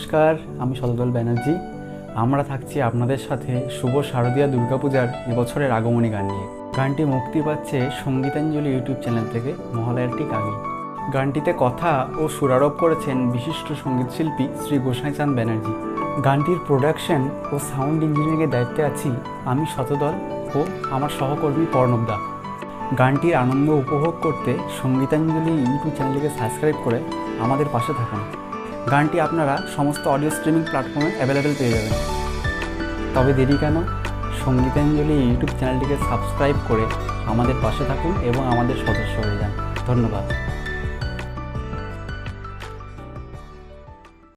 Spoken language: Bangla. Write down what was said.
নমস্কার, আমি শতদল ব্যানার্জি। আমরা থাকছি আপনাদের সাথে শুভ শারদীয়া দুর্গাপূজার এবছরের আগমনী গান নিয়ে। গানটি মুক্তি পাচ্ছে সঙ্গীতাঞ্জলি ইউটিউব চ্যানেল থেকে মহালয়ার ঠিক আগে। গানটিতে কথা ও সুরারোপ করেছেন বিশিষ্ট সঙ্গীতশিল্পী শ্রী গোসাই চাঁদ ব্যানার্জি। গানটির প্রোডাকশন ও সাউন্ড ইঞ্জিনিয়ারিংয়ের দায়িত্বে আছি আমি শতদল ও আমার সহকর্মী পর্ণবদা। গানটির আনন্দ উপভোগ করতে সঙ্গীতাঞ্জলি ইউটিউব চ্যানেলটিকে সাবস্ক্রাইব করে আমাদের পাশে থাকুন। গানটি আপনারা সমস্ত অডিও স্ট্রিমিং প্ল্যাটফর্মে অ্যাভেলেবেল পেয়ে যাবেন। তবে দেরি কেন? সঙ্গীতাঞ্জলি ইউটিউব চ্যানেলটিকে সাবস্ক্রাইব করে আমাদের পাশে থাকুন এবং আমাদের সদস্য হয়ে যান। ধন্যবাদ।